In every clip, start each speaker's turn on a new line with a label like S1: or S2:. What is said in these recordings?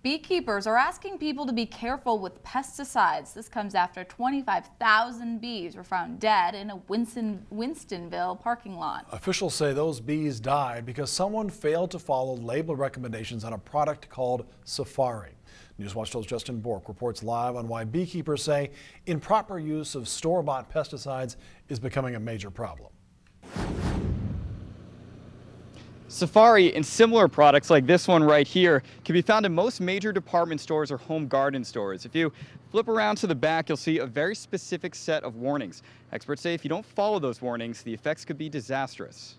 S1: Beekeepers are asking people to be careful with pesticides. This comes after 25,000 bees were found dead in a Winstonville parking lot.
S2: Officials say those bees died because someone failed to follow label recommendations on a product called Safari. Newswatch 12's Justin Bork reports live on why beekeepers say improper use of store-bought pesticides is becoming a major problem.
S3: Safari and similar products like this one right here can be found in most major department stores or home garden stores. If you flip around to the back, you'll see a very specific set of warnings. Experts say if you don't follow those warnings, the effects could be disastrous.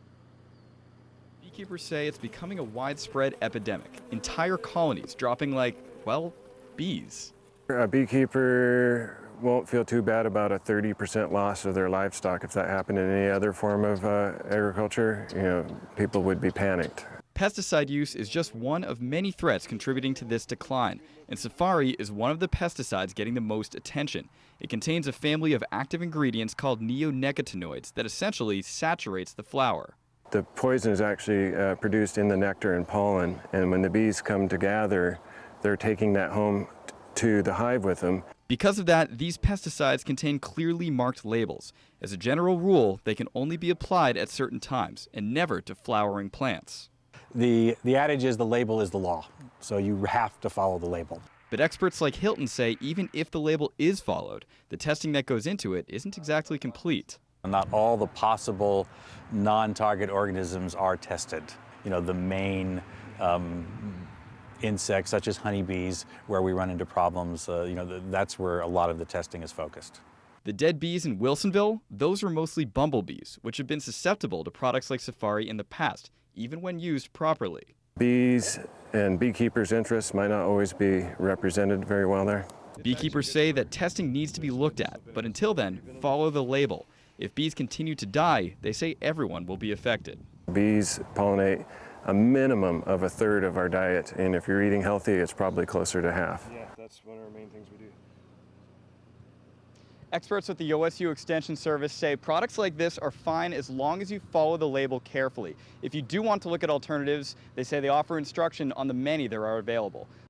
S3: Beekeepers say it's becoming a widespread epidemic. Entire colonies dropping like, well, bees.
S4: A beekeeper won't feel too bad about a 30% loss of their livestock. If that happened in any other form of agriculture, people would be panicked.
S3: Pesticide use is just one of many threats contributing to this decline, and Safari is one of the pesticides getting the most attention. It contains a family of active ingredients called neonicotinoids that essentially saturates the flower.
S4: The poison is actually produced in the nectar and pollen, and when the bees come to gather, they're taking that home to the hive with them.
S3: Because of that, these pesticides contain clearly marked labels. As a general rule, they can only be applied at certain times and never to flowering plants.
S5: The adage is the label is the law, so you have to follow the label.
S3: But experts like Hilton say even if the label is followed, the testing that goes into it isn't exactly complete.
S5: Not all the possible non-target organisms are tested. The main insects such as honeybees, where we run into problems, that's where a lot of the testing is focused.
S3: The dead bees in Wilsonville, those were mostly bumblebees, which have been susceptible to products like Safari in the past, even when used properly.
S4: Bees and beekeepers' interests might not always be represented very well there.
S3: Beekeepers say that testing needs to be looked at, but until then, follow the label. If bees continue to die, they say everyone will be affected.
S4: Bees pollinate a minimum of a third of our diet, and if you're eating healthy, it's probably closer to half.
S6: Yeah, that's one of our main things we do.
S3: Experts at the OSU Extension Service say products like this are fine as long as you follow the label carefully. If you do want to look at alternatives, they say they offer instruction on the many that are available.